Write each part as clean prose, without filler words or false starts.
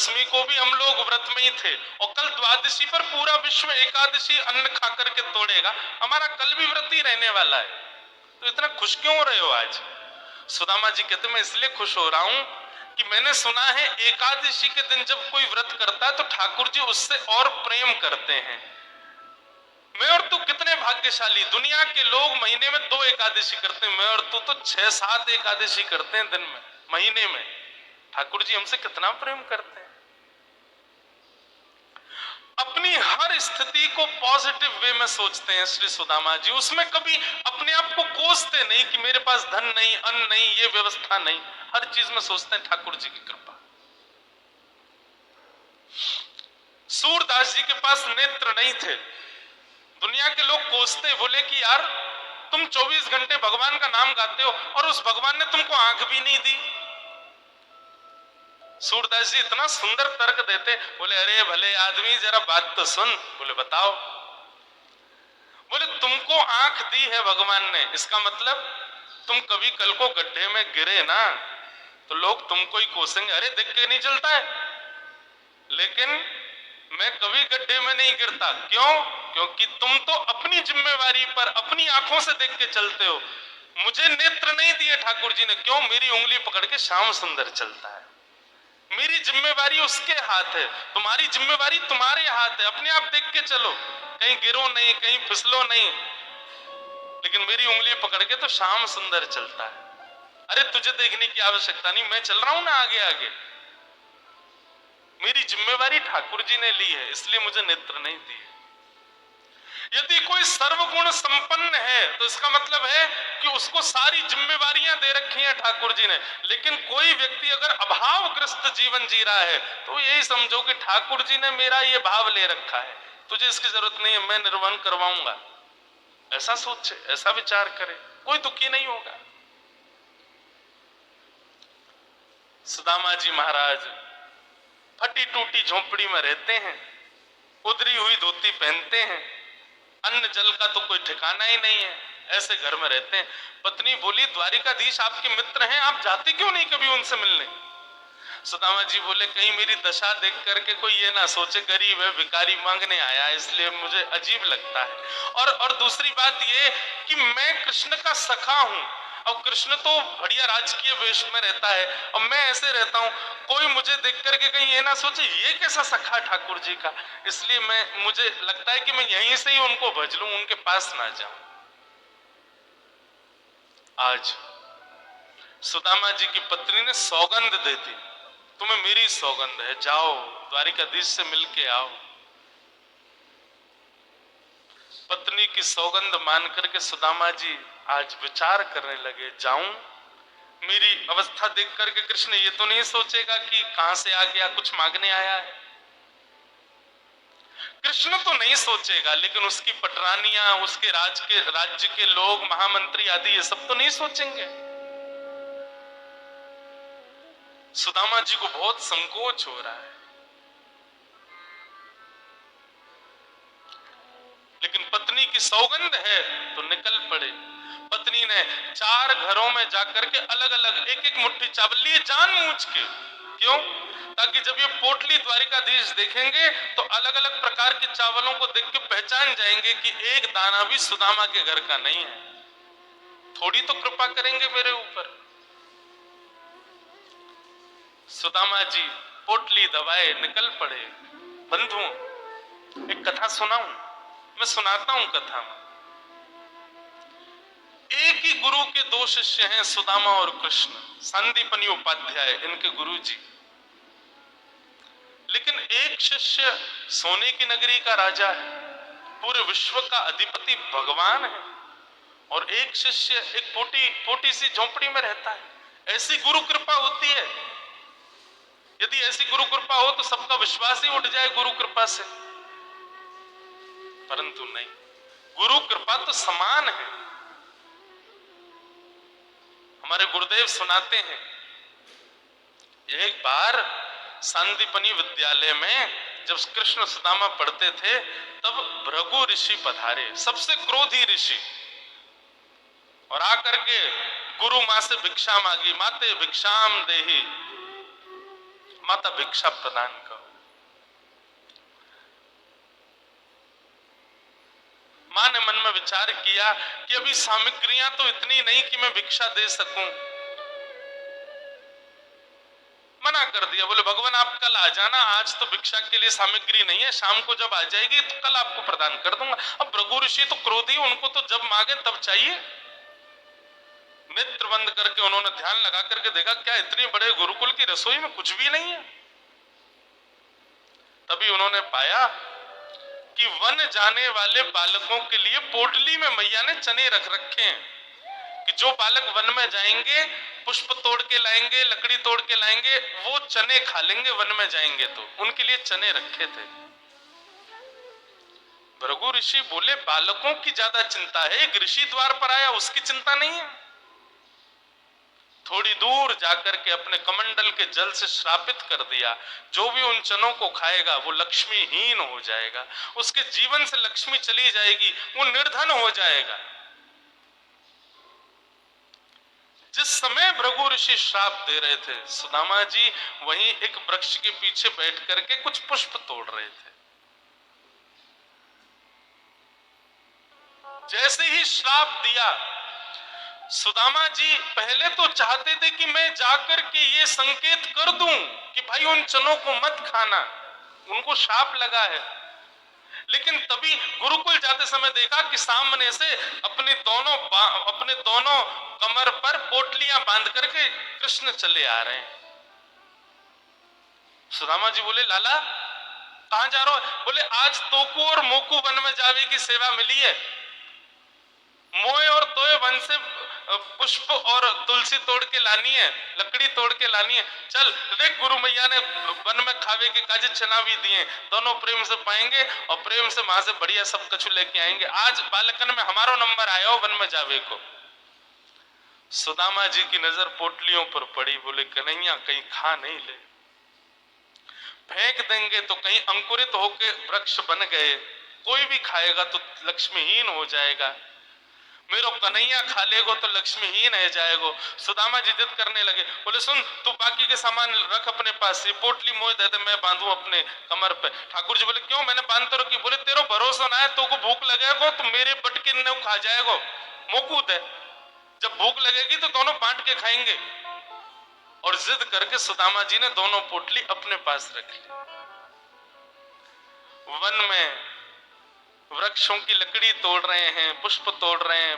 दशमी को भी हम लोग व्रत में ही थे, और कल द्वादशी पर पूरा विश्व एकादशी अन्न खा करके तोड़ेगा, हमारा कल भी व्रत ही रहने वाला है, तो इतना खुश क्यों हो रहे हो आज? सुदामा जी कहते मैं इसलिए खुश हो रहा हूं कि मैंने सुना है एकादशी के दिन जब कोई व्रत करता है तो ठाकुर जी उससे और प्रेम करते हैं। मैं और तू कितने भाग्यशाली, दुनिया के लोग महीने में 2 एकादशी करते हैं, मैं और तू तो 6-7 एकादशी करते हैं दिन में, महीने में। ठाकुर जी हमसे कितना प्रेम करते हैं। अपनी हर स्थिति को पॉजिटिव वे में सोचते हैं श्री सुदामा जी, उसमें कभी अपने आप को कोसते नहीं कि मेरे पास धन नहीं, अन्न नहीं, ये व्यवस्था नहीं, हर चीज में सोचते हैं ठाकुर जी की कृपा। सूरदास जी के पास नेत्र नहीं थे, दुनिया के लोग कोसते, बोले कि यार तुम 24 घंटे भगवान का नाम गाते हो और उस भगवान ने तुमको आंख भी नहीं दी। सूरदास जी इतना सुंदर तर्क देते, बोले अरे भले आदमी जरा बात तो सुन। बोले बताओ। बोले तुमको आंख दी है भगवान ने, इसका मतलब तुम कभी कल को गड्ढे में गिरे ना तो लोग तुमको ही कोसेंगे, अरे देख के नहीं चलता है। लेकिन मैं कभी गड्ढे में नहीं गिरता, क्यों? क्योंकि तुम तो अपनी जिम्मेवारी पर अपनी आंखों से देख के चलते हो। मुझे नेत्र नहीं दिए ठाकुर जी ने, क्यों? मेरी उंगली पकड़ के श्याम सुंदर चलता है, मेरी जिम्मेवारी उसके हाथ है, तुम्हारी जिम्मेवारी तुम्हारे हाथ है। अपने आप देख के चलो, कहीं गिरो नहीं, कहीं फिसलो नहीं, लेकिन मेरी उंगली पकड़ के तो श्याम सुंदर चलता है। अरे तुझे देखने की आवश्यकता नहीं, मैं चल रहा हूं ना आगे आगे। मेरी जिम्मेवारी ठाकुर जी ने ली है, इसलिए मुझे नेत्र नहीं दिए। यदि कोई सर्वगुण संपन्न है तो इसका मतलब है कि उसको सारी जिम्मेवारियां दे रखी हैं ठाकुर जी ने। लेकिन कोई व्यक्ति अगर अभावग्रस्त जीवन जी रहा है तो यही समझो कि ठाकुर जी ने मेरा ये भाव ले रखा है, तुझे इसकी जरूरत नहीं है, मैं निर्वहन करवाऊंगा। ऐसा सोचे, ऐसा विचार करे, कोई दुखी नहीं होगा। सुदामा जी महाराज फटी टूटी झोंपड़ी में रहते हैं, उधरी हुई धोती पहनते हैं, अन्न जल का तो कोई ठिकाना ही नहीं है, ऐसे घर में रहते हैं। पत्नी बोली द्वारिकाधीश आपके मित्र हैं, आप जाते क्यों नहीं कभी उनसे मिलने? सुदामा जी बोले कहीं मेरी दशा देख करके कोई ये ना सोचे गरीब है, भिखारी मांगने आया, इसलिए मुझे अजीब लगता है। और दूसरी बात ये कि मैं कृष्ण का सखा हूं, और कृष्ण तो बढ़िया राजकीय वेश में रहता है और मैं ऐसे रहता हूं, कोई मुझे देख करके कहीं ये ना सोचे ये कैसा सखा ठाकुर जी का, इसलिए मुझे लगता है कि मैं यहीं से ही उनको भज लूं, उनके पास ना जाऊं। आज सुदामा जी की पत्नी ने सौगंध दे दी, तुम्हें मेरी सौगंध है, जाओ द्वारिकाधीश से मिलके आओ। पत्नी की सौगंध मान करके सुदामा जी आज विचार करने लगे, जाऊं? मेरी अवस्था देख करके कृष्ण ये तो नहीं सोचेगा कि कहां से आ गया, कुछ मांगने आया है। कृष्ण तो नहीं सोचेगा, लेकिन उसकी पटरानियां, उसके राज्य के लोग, महामंत्री आदि, ये सब तो नहीं सोचेंगे। सुदामा जी को बहुत संकोच हो रहा है, लेकिन पत्नी की सौगंध है तो निकल पड़े। पत्नी ने 4 घरों में जाकर के अलग अलग एक एक मुट्ठी चावल लिए, जानबूझ के। क्यों? ताकि जब ये पोटली द्वारिकाधीश देखेंगे तो अलग अलग प्रकार के चावलों को देख के पहचान जाएंगे कि एक दाना भी सुदामा के घर का नहीं है, थोड़ी तो कृपा करेंगे मेरे ऊपर। सुदामा जी पोटली दबाए निकल पड़े। बंधुओं, एक कथा सुनाऊं? मैं सुनाता हूं कथा। एक ही गुरु के 2 शिष्य हैं, सुदामा और कृष्ण, संदीपनी उपाध्याय इनके गुरु जी। लेकिन एक शिष्य सोने की नगरी का राजा है, पूरे विश्व का अधिपति भगवान है, और एक शिष्य एक पोटी सी झोंपड़ी में रहता है। ऐसी गुरु कृपा होती है, यदि ऐसी गुरु कृपा हो तो सबका विश्वास ही उठ जाए गुरु कृपा से, परंतु नहीं, गुरु कृपा तो समान है। हमारे गुरुदेव सुनाते हैं, एक बार सांदीपनी विद्यालय में जब कृष्ण सुदामा पढ़ते थे तब भृगु ऋषि पधारे, सबसे क्रोधी ऋषि, और आकर के गुरु मां से भिक्षा मांगी, माते भिक्षाम देहि। माता भिक्षा प्रदान करो। मां ने मन में विचार किया कि अभी सामग्रियां तो इतनी नहीं कि मैं भिक्षा दे सकूं। मना कर दिया, बोले भगवान आप कल आ जाना, आज तो भिक्षा के लिए सामग्री नहीं है, शाम को जब आ जाएगी तो कल आपको प्रदान कर दूंगा। अब भृगु ऋषि तो क्रोधी, उनको तो जब मांगे तब चाहिए। नेत्र बंद करके उन्होंने ध्यान लगा करके देखा, क्या इतने बड़े गुरुकुल की रसोई में कुछ भी नहीं है। तभी उन्होंने पाया कि वन जाने वाले बालकों के लिए पोटली में मैया ने चने रख रखे हैं कि जो बालक वन में जाएंगे, पुष्प तोड़ के लाएंगे, लकड़ी तोड़ के लाएंगे, वो चने खा लेंगे वन में जाएंगे तो। उनके लिए चने रखे थे। भृगु ऋषि बोले बालकों की ज्यादा चिंता है, एक ऋषि द्वार पर आया उसकी चिंता नहीं है। थोड़ी दूर जाकर के अपने कमंडल के जल से श्रापित कर दिया, जो भी उन चनों को खाएगा वो लक्ष्मीहीन हो जाएगा, उसके जीवन से लक्ष्मी चली जाएगी, वो निर्धन हो जाएगा। जिस समय भृगु ऋषि श्राप दे रहे थे, सुदामा जी वहीं एक वृक्ष के पीछे बैठ करके कुछ पुष्प तोड़ रहे थे। जैसे ही श्राप दिया, सुदामा जी पहले तो चाहते थे कि मैं जाकर के ये संकेत कर दूं कि भाई उन चनों को मत खाना, उनको शाप लगा है। लेकिन तभी गुरुकुल जाते समय देखा कि सामने से अपने दोनों कमर पर पोटलियां बांध करके कृष्ण चले आ रहे हैं। सुदामा जी बोले लाला कहां जा रहे हो? बोले आज तोकू और मोकू वन में जावे की सेवा मिली है, मोए और तोए वन से पुष्प और तुलसी तोड़ के लानी है, लकड़ी तोड़ के लानी है। चल देख गुरु मैया ने वन में खावे के काजे चना भी दिए, दोनों प्रेम से पाएंगे और प्रेम से वहां से बढ़िया सब कछु लेके आएंगे। आज बालकन में हमारो नंबर आया हो वन में जावे को। सुदामा जी की नजर पोटलियों पर पड़ी, बोले कन्हैया कहीं खा नहीं ले, फेंक देंगे तो कहीं अंकुरित होके वृक्ष बन गए, कोई भी खाएगा तो लक्ष्मीहीन हो जाएगा, मेरो कन्हैया खा लेगो तो लक्ष्मीहीन है जाएगो। सुदामा जी जिद करने लगे, बोले सुन तू बाकी के सामान रख अपने पास, ये पोटली मोह दे दे, मैं बांधू अपने कमर पे। ठाकुर जी बोले क्यों, मैंने बांध तो रखी। बोले तेरो भरोसा ना है, तो को भूख लगेगा तो मेरे बटके ने खा जाएगो, मोकू दे, जब भूख लगेगी तो दोनों बांट के खाएंगे। और जिद करके सुदामा जी ने दोनों पोटली अपने पास रख ली। वन में वृक्षों की लकड़ी तोड़ रहे हैं, पुष्प तोड़ रहे हैं,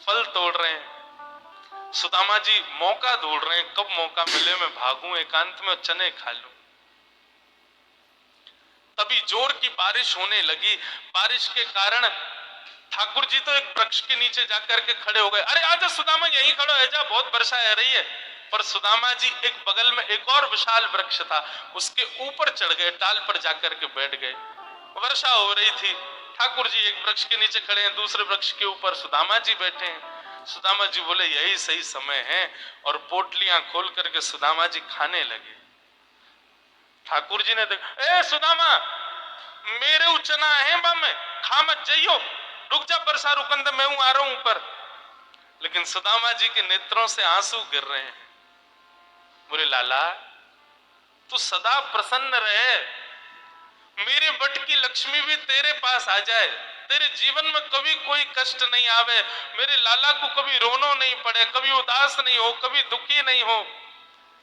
फल तोड़ रहे हैं। सुदामा जी मौका ढूंढ रहे हैं, कब मौका मिले मैं भागूं एकांत में चने खा लूं। तभी जोर की बारिश होने लगी। बारिश के कारण ठाकुर जी तो एक वृक्ष के नीचे जाकर के खड़े हो गए। अरे आजा सुदामा यहीं खड़ो है जा, बहुत वर्षा आ रही है। पर सुदामा जी एक बगल में एक और विशाल वृक्ष था, उसके ऊपर चढ़ गए, टाल पर जाकर के बैठ गए। वर्षा हो रही थी, ठाकुर जी एक वृक्ष के नीचे खड़े हैं, दूसरे वृक्ष के ऊपर सुदामा जी बैठे हैं। सुदामा जी बोले यही सही समय है, और पोटलियां खोल करके सुदामा जी खाने लगे। ठाकुर जी ने देखा, ए सुदामा मेरे उचना है बा में खा मत जाइयो, रुक जा वर्षा रुकन दे, मैं हूं आ रहा हूं ऊपर। लेकिन सुदामा जी के नेत्रों से आंसू गिर रहे हैं। बोले लाला तू सदा प्रसन्न रहे, मेरे बट की लक्ष्मी भी तेरे पास आ जाए, तेरे जीवन में कभी कोई कष्ट नहीं आवे, मेरे लाला को कभी रोनो नहीं पड़े, कभी उदास नहीं हो, कभी दुखी नहीं हो,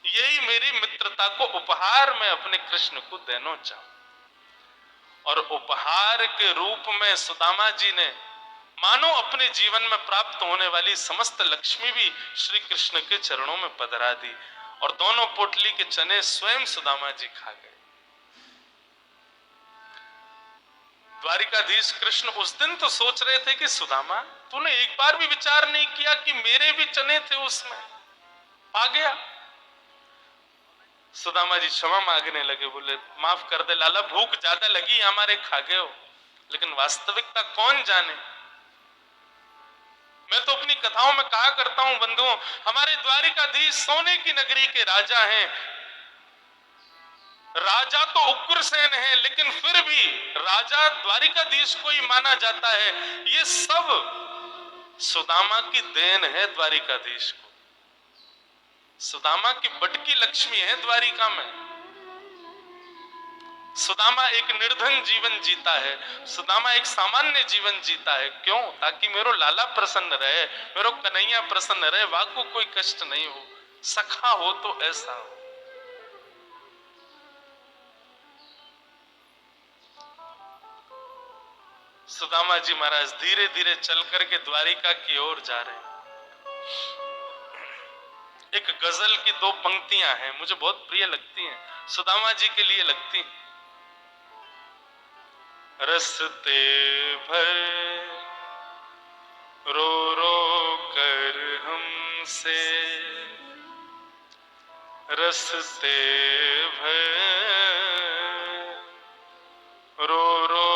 यही मेरी मित्रता को उपहार में अपने कृष्ण को देना चाहूं। और उपहार के रूप में सुदामा जी ने मानो अपने जीवन में प्राप्त होने वाली समस्त लक्ष्मी भी श्री कृष्ण के चरणों में पधरा दी, और दोनों पोटली के चने स्वयं सुदामा जी खा गए। द्वारिकाधीश कृष्ण उस दिन तो सोच रहे थे कि सुदामा तूने एक बार भी विचार नहीं किया कि मेरे भी चने थे उसमें, आ गया। सुदामा जी क्षमा मांगने लगे, बोले माफ कर दे लाला, भूख ज्यादा लगी हमारे, खा गए हो, लेकिन वास्तविकता कौन जाने। मैं तो अपनी कथाओं में कहा करता हूं बंधुओं, हमारे द्वारिकाधीश सोने की नगरी के राजा हैं। राजा तो उग्रसेन है, लेकिन फिर भी राजा द्वारिकाधीश को ही माना जाता है। ये सब सुदामा की देन है द्वारिकाधीश को। सुदामा की बटकी लक्ष्मी है द्वारिका में। सुदामा एक निर्धन जीवन जीता है, सुदामा एक सामान्य जीवन जीता है। क्यों? ताकि मेरो लाला प्रसन्न रहे, मेरो कन्हैया प्रसन्न रहे, वाको कोई कष्ट नहीं हो। सखा हो तो ऐसा हो। सुदामा जी महाराज धीरे धीरे चल करके द्वारिका की ओर जा रहे हैं। एक गजल की दो पंक्तियां हैं, मुझे बहुत प्रिय लगती हैं, सुदामा जी के लिए लगती हैं। रस्ते भर रो रो कर हमसे, रस्ते भर रो रो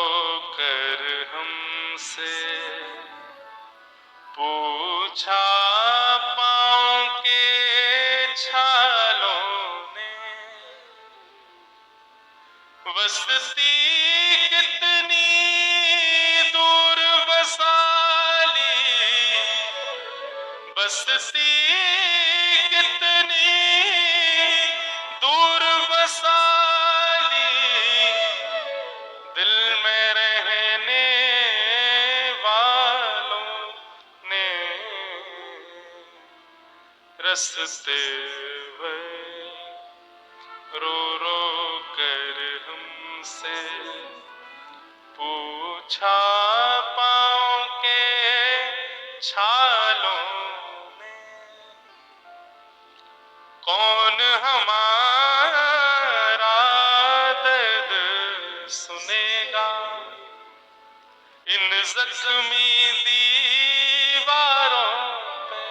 कर हमसे, पूछा पाँव के छालों ने, बसती कितनी दूर बसाली, बसती कितनी दूर बसाली, दिल में रहने वालों ने, रस्ते रो रो कर हमसे, पूछा पाँव के छालों में, कौन हमारा दर्द सुनेगा, इन जख्मी दीवारों पे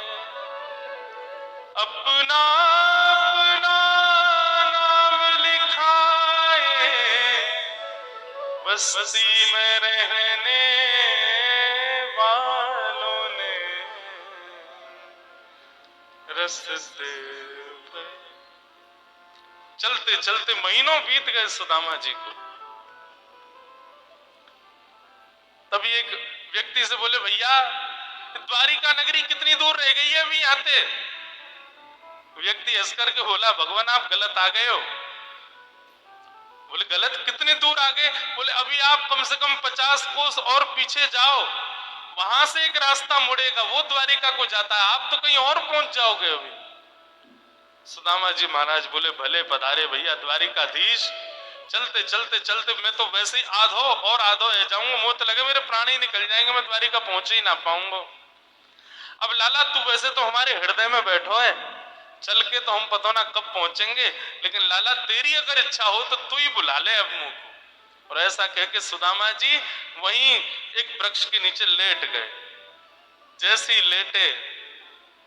अपना अपना नाम लिखाए, बस्ती में रहने वालों ने, रस्ते पे। चलते चलते महीनों बीत गए सुदामा जी को। तभी एक व्यक्ति से बोले, भैया द्वारिका नगरी कितनी दूर रह गई है अभी आते? व्यक्ति हंस करके बोला, भगवान आप गलत आ गए हो। बोले गलत? कितनी दूर आ गए? बोले अभी आप कम से कम 50 कोस और पीछे जाओ, वहां से एक रास्ता मुड़ेगा, वो द्वारिका को जाता है, आप तो कहीं और पहुंच जाओगे अभी। सुदामा जी महाराज बोले, भले पधारे भैया द्वारिकाधीश। चलते चलते चलते मैं तो वैसे ही आधो और आधो रह जाऊंगा, मुंह तो लगे मेरे प्राण ही निकल जाएंगे, मैं द्वारिका पहुंच ही ना पाऊंगा। अब लाला तू वैसे तो हमारे हृदय में बैठो है, चल के तो हम पता ना कब पहुंचेंगे, लेकिन लाला तेरी अगर इच्छा हो तो तू ही बुला ले अब मुंह को। और ऐसा कह के सुदामा जी वहीं एक वृक्ष के नीचे लेट गए। जैसे ही लेटे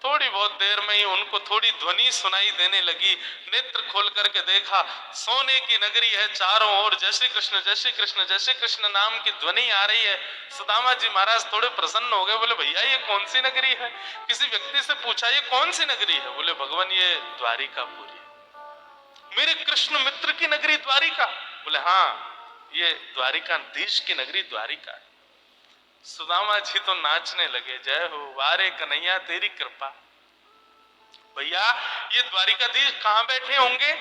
थोड़ी बहुत देर में ही उनको थोड़ी ध्वनि सुनाई देने लगी। नेत्र खोल करके देखा, सोने की नगरी है, चारों ओर जय श्री कृष्ण जय श्री कृष्ण जय श्री कृष्ण नाम की ध्वनि आ रही है। सुदामा जी महाराज थोड़े प्रसन्न हो गए, बोले भैया ये कौन सी नगरी है? किसी व्यक्ति से पूछा ये कौन सी नगरी है? बोले भगवान ये द्वारिकापुरी, मेरे कृष्ण मित्र की नगरी द्वारिका। बोले हाँ ये द्वारिकाधीश की नगरी द्वारिका। सुदामा जी तो नाचने लगे, जय हो वारे कन्हैया तेरी कृपा। भैया ये द्वारिकाधीश कहाँ बैठे होंगे?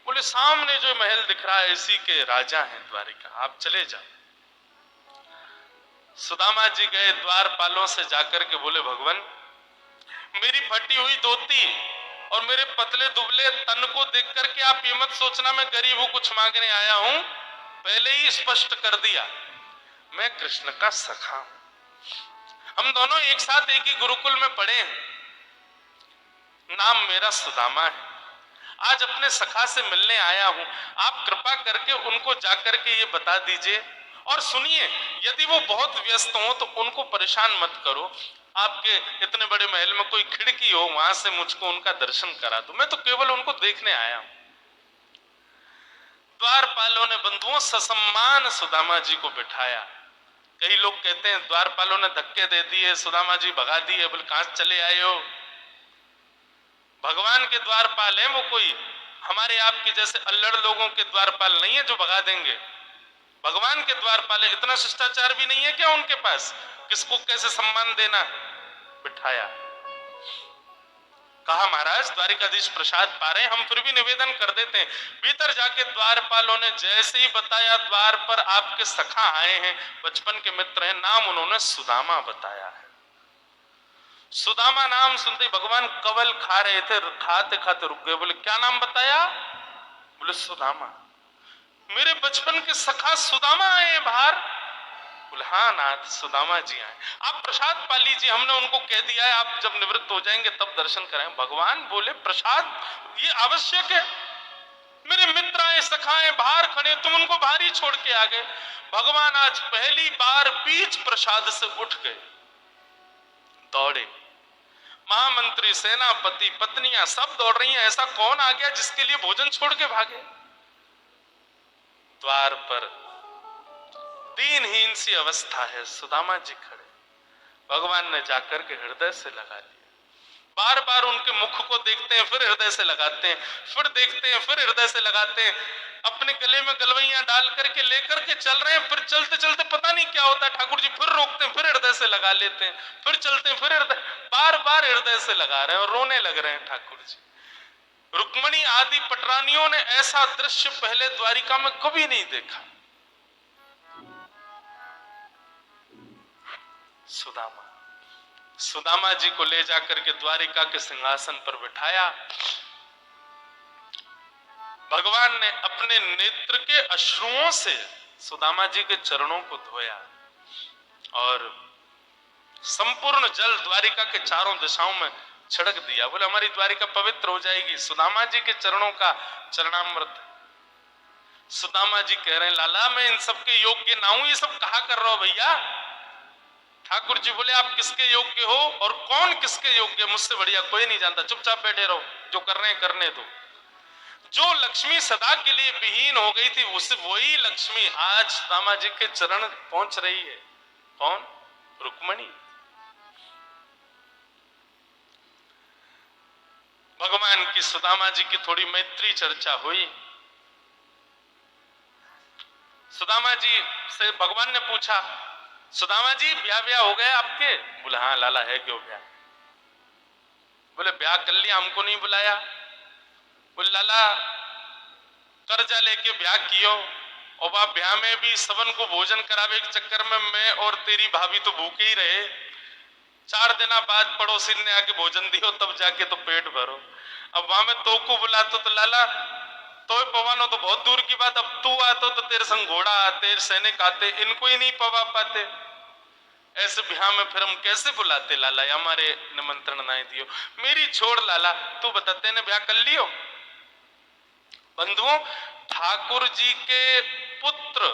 बोले सामने जो महल दिख रहा है इसी के राजा हैं द्वारिका, आप चले जाओ। सुदामा जी गए द्वारपालों से जाकर के बोले, भगवान मेरी फटी हुई धोती और मेरे पतले दुबले तन को देख करके आप ये मत सोचना मैं गरीब हूं कुछ मांगने आया हूं, पहले ही स्पष्ट कर दिया मैं कृष्ण का सखा हूं। हम दोनों एक साथ एक ही गुरुकुल में पढ़े हैं, नाम मेरा सुदामा है। आज अपने सखा से मिलने आया हूं, आप कृपा करके उनको जाकर के ये बता दीजिए। और सुनिए, यदि वो बहुत व्यस्त हो तो उनको परेशान मत करो, आपके इतने बड़े महल में कोई खिड़की हो वहां से मुझको उनका दर्शन करा दो, मैं तो केवल उनको देखने आया हूं। द्वारपालों ने बंधुओं ससम्मान सुदामा जी को बिठाया। कई लोग कहते हैं द्वारपालों ने धक्के दे दिए, सुदामा जी भगा दिए। बोले कहां चले आए हो? भगवान के द्वारपाल हैं वो, कोई हमारे आपके जैसे अल्लड़ लोगों के द्वारपाल नहीं है जो भगा देंगे। भगवान के द्वारपाल है, इतना शिष्टाचार भी नहीं है क्या उनके पास? किसको कैसे सम्मान देना? बिठाया। कहा महाराज द्वारिकाधीश प्रसाद पा रहे हैं, हम फिर भी निवेदन कर देते हैं। भीतर जाके द्वारपालों ने जैसे ही बताया द्वार पर आपके सखा आए हैं, बचपन के मित्र हैं, नाम उन्होंने सुदामा बताया है। सुदामा नाम सुनते ही भगवान कवल खा रहे थे, खाते खाते रुक गए, बोले क्या नाम बताया? बोले सुदामा। मेरे बचपन के सखा सुदामा आए हैं बाहर? बोले हाँ नाथ सुदामा जी आए। आप प्रसाद पा लीजिए, हमने उनको कह दिया है आप जब निवृत्त हो जाएंगे तब दर्शन कराएं। भगवान बोले प्रसाद ये आवश्यक है? मेरे मित्र आए सखा आए बाहर खड़े, तुम उनको बाहर ही छोड़ के आ गए। भगवान आज पहली बार बीच प्रसाद से उठ गए, दौड़े। महामंत्री, सेनापति, पत्नियां सब दौड़ रही हैं। ऐसा कौन आ गया जिसके लिए भोजन छोड़ के भागे? द्वार पर दीनहीन सी अवस्था है, सुदामा जी खड़े। भगवान ने जाकर के हृदय से लगा लिया। बार बार उनके मुख को देखते हैं, फिर हृदय से लगाते हैं, फिर देखते हैं, फिर हृदय से लगाते हैं। अपने गले में गलवैयां डाल करके लेकर के चल रहे हैं, फिर चलते चलते पता नहीं क्या होता है, ठाकुर जी फिर रोकते हैं, फिर हृदय से लगा लेते हैं, फिर चलते हैं, फिर हृदय, बार बार हृदय से लगा रहे हैं और रोने लग रहे हैं ठाकुर जी। रुक्मणी आदि पटरानियों ने ऐसा दृश्य पहले द्वारिका में कभी नहीं देखा। सुदामा जी को ले जाकर के द्वारिका के सिंहासन पर बिठाया। भगवान ने अपने नेत्र के अश्रुओं से सुदामा जी के चरणों को धोया और संपूर्ण जल द्वारिका के चारों दिशाओं में छिड़क दिया। बोले हमारी द्वारिका पवित्र हो जाएगी। सुदामा जी के चरणों का चरणामृत। सुदामा जी कह रहे हैं लाला मैं इन सबके योग्य ना हूं, ये सब कहा कर रहा हो भैया? ठाकुर जी बोले आप किसके योग्य हो और कौन किसके योग्य? मुझसे बढ़िया कोई नहीं जानता, चुपचाप बैठे रहो, जो कर रहे हैं करने दो। जो लक्ष्मी सदा के लिए विहीन हो गई थी, उस वही लक्ष्मी आज सुदामा जी के चरण पहुंच रही है। कौन? रुक्मणी। भगवान की सुदामा जी की थोड़ी मैत्री चर्चा हुई। सुदामा जी से भगवान ने पूछा सुदामा जी ब्याह हो गए आपके? बोले हाँ लाला है, क्यों ब्याह? बोले ब्याह कर लिया, हमको नहीं बुलाया। बोले लाला कर्जा लेके ब्याह कियो और वह ब्याह में भी सबन को भोजन करावे के चक्कर में मैं और तेरी भाभी तो भूखे ही रहे। 4 दिन बाद पड़ोसी ने आके भोजन दियो तब जाके तो पेट भरो। अब वहां में तो को बुलाते तो लाला तो पवानो तो बहुत दूर की बात, अब तू आते तो तेरे संग घोड़ा आते, सैनिक आते, इनको ही नहीं पवा पाते। ऐसे ब्याह में फिर हम कैसे बुलाते लाला? हमारे निमंत्रण ना दियो। मेरी छोड़ लाला, तू बता तेने ब्याह कर लियो? बंधुओं, ठाकुर जी के पुत्र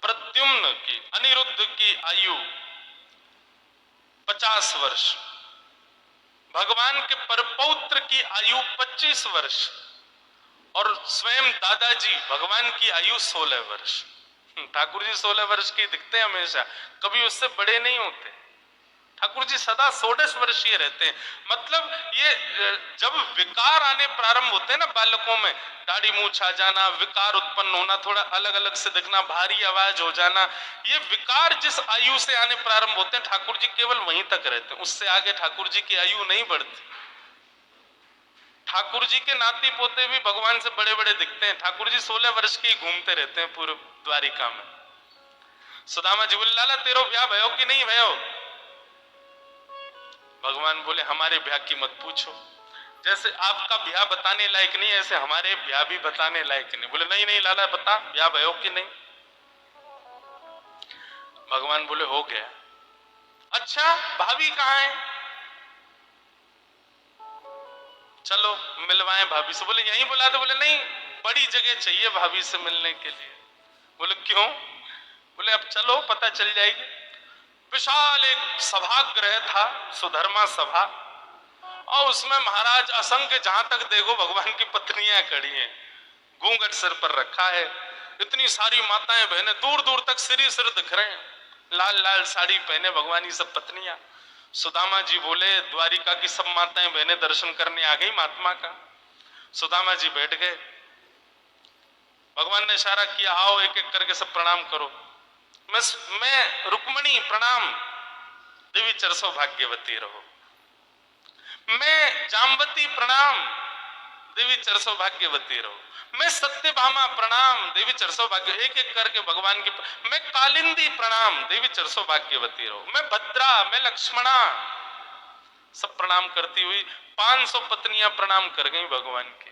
प्रद्युम्न की, अनिरुद्ध की आयु 50 वर्ष, भगवान के परपौत्र की आयु 25 वर्ष और स्वयं दादाजी भगवान की आयु 16 वर्ष। ठाकुर जी 16 वर्ष के दिखते हैं हमेशा, कभी उससे बड़े नहीं होते। ठाकुर जी सदा 16 वर्षीय रहते हैं। मतलब ये जब विकार आने प्रारंभ होते हैं ना बालकों में, दाढ़ी मूंछ आ जाना, विकार उत्पन्न होना, थोड़ा अलग अलग से दिखना, भारी आवाज हो जाना, ये विकार जिस आयु से आने प्रारंभ होते हैं ठाकुर जी केवल वहीं तक रहते हैं, उससे आगे ठाकुर जी की आयु नहीं बढ़ती। ठाकुर जी के नाती पोते भी भगवान से बड़े बड़े दिखते हैं। ठाकुर जी 16 वर्ष के ही घूमते रहते हैं पूरे द्वारिका में। सुदामा जी बोले लाला तेरो ब्याह भयो कि नहीं भयो? भगवान बोले हमारे ब्याह की मत पूछो, जैसे आपका ब्याह बताने लायक नहीं ऐसे हमारे ब्याह भी बताने लायक नहीं। बोले नहीं नहीं लाला बता ब्याह भयो कि नहीं? भगवान बोले हो गया। अच्छा भाभी कहाँ है? चलो मिलवाएं भाभी से। बोले यहीं बुला दो। बोले नहीं बड़ी जगह चाहिए भाभी से मिलने के लिए। बोले क्यों? बोले अब चलो पता चल जाएगी। विशाल एक सभागृह था, सुधर्मा सभा, और उसमें महाराज असंख्य, जहां तक देखो भगवान की पत्नियां खड़ी हैं, घूंघट सिर पर रखा है, इतनी सारी माताएं बहनें दूर दूर तक सिर ही सिर दिख रहे हैं, लाल लाल साड़ी पहने भगवान की सब पत्नियां। सुदामा जी बोले द्वारिका की सब माताएं बहनें दर्शन करने आ गई महात्मा का। सुदामा जी बैठ गए। भगवान ने इशारा किया आओ एक एक करके सब प्रणाम करो। मैं रुक्मणी प्रणाम, देवी चरसो भाग्यवती रहो। मैं जामवती प्रणाम, देवी चरसो भाग्यवती रहो। मैं सत्यभामा प्रणाम, देवी चरसो भाग्य, एक एक करके भगवान की। मैं कालिंदी प्रणाम, देवी चरसो भाग्यवती रहो। मैं भद्रा, मैं लक्ष्मणा, सब प्रणाम करती हुई 500 पत्नियां प्रणाम कर गई भगवान की।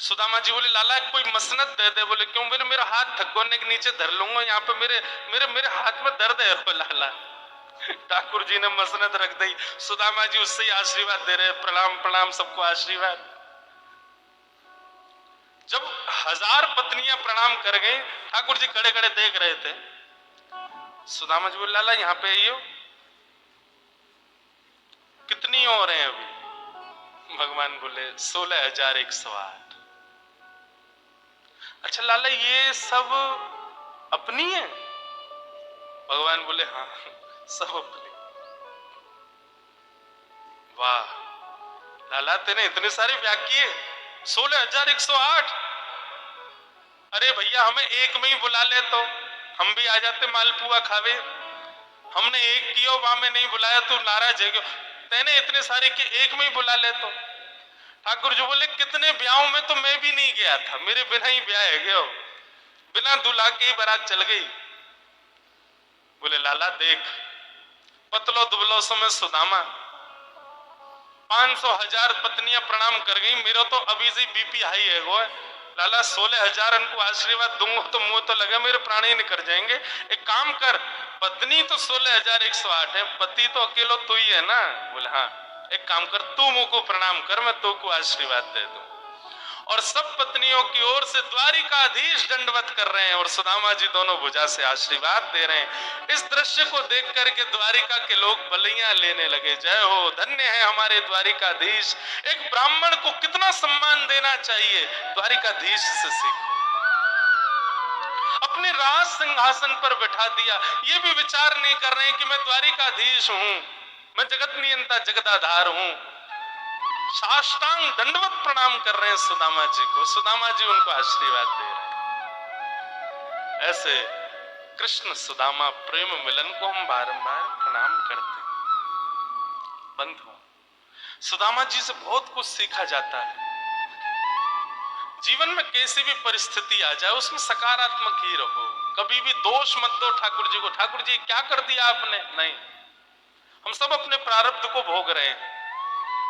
सुदामा जी बोले लाला कोई मसनत दे दे। बोले क्यों? बोले मेरा हाथ थकोने के नीचे धर लूंगा, यहाँ पे मेरे मेरे मेरे हाथ में दर्द है लाला। ठाकुर जी ने मसनत रख दी। सुदामा जी उससे ही आशीर्वाद दे रहे, प्रणाम प्रणाम, सबको आशीर्वाद। जब 1000 पत्नियां प्रणाम कर गई, ठाकुर जी खड़े खड़े देख रहे थे। सुदामा जी बोले लाला यहाँ पे आइयो, कितनी और हैं अभी? भगवान बोले 16,108। अच्छा लाला ये सब अपनी है? भगवान बोले हाँ सब अपनी। वाह लाला तेने इतने सारे ब्याह किए, 16,108। अरे भैया हमें एक में ही बुला ले तो हम भी आ जाते मालपुआ खावे। हमने एक किया, वहां में नहीं बुलाया, तू नाराज है क्यों? तेने इतने सारे के एक में ही बुला ले तो। ठाकुर जी बोले कितने ब्याहों में तो मैं भी नहीं गया था, मेरे बिना ही ब्याह है गया, बिना दुल्हा के ही बारात चल गई। बोले लाला देख, पतलो दुबलो समय सुदामा 500,000 पत्नियां प्रणाम कर गई, मेरा तो अभी से बीपी हाई है वो। लाला 16,000 उनको आशीर्वाद दूंगा तो मुंह तो लगा मेरे प्राण ही निकल जाएंगे। एक काम कर, पत्नी तो 16,108 है, पति तो अकेलो तू ही है ना? बोले हाँ। एक काम कर, तू मुंह को प्रणाम कर, मैं तू को आशीर्वाद दे दूं। और सब पत्नियों की ओर से द्वारिकाधीश दंडवत कर रहे हैं और सुदामा जी दोनों भुजा से आशीर्वाद दे रहे हैं। इस दृश्य को देख करके द्वारिका के लोग बलियां लेने लगे। जय हो, धन्य है हमारे द्वारिकाधीश। एक ब्राह्मण को कितना सम्मान देना चाहिए, द्वारिकाधीश से सीखो। अपने राज सिंहासन पर बैठा दिया, ये भी विचार नहीं कर रहे हैं कि मैं द्वारिकाधीश हूं, मैं जगत नियंता जगदाधार हूं। साष्टांग दंडवत प्रणाम कर रहे हैं सुदामा जी को, सुदामा जी उनको आशीर्वाद दे रहे हैं। ऐसे कृष्ण सुदामा प्रेम मिलन को हम बारंबार प्रणाम करते हैं। बंधुओं, सुदामा जी से बहुत कुछ सीखा जाता है। जीवन में कैसी भी परिस्थिति आ जाए उसमें सकारात्मक ही रहो, कभी भी दोष मत दो ठाकुर जी को, ठाकुर जी क्या कर दिया आपने, नहीं। हम सब अपने प्रारब्ध को भोग रहे हैं।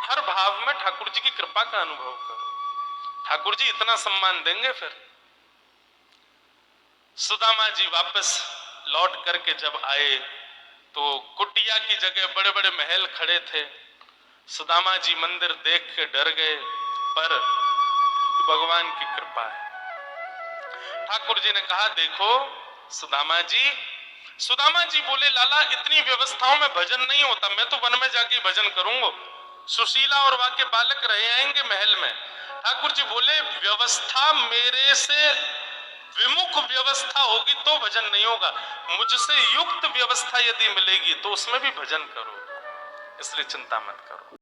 हर भाव में ठाकुर जी की कृपा का अनुभव करो, ठाकुर जी इतना सम्मान देंगे। फिर सुदामा जी वापस लौट करके जब आए तो कुटिया की जगह बड़े बड़े महल खड़े थे। सुदामा जी मंदिर देख के डर गए, पर भगवान की कृपा है। ठाकुर जी ने कहा देखो सुदामा जी। सुदामा जी बोले लाला इतनी व्यवस्थाओं में भजन नहीं होता, मैं तो वन में जाके भजन करूंगा। सुशीला और वहां के बालक रहे आएंगे महल में। ठाकुर जी बोले व्यवस्था मेरे से विमुख व्यवस्था होगी तो भजन नहीं होगा, मुझसे युक्त व्यवस्था यदि मिलेगी तो उसमें भी भजन करो, इसलिए चिंता मत करो।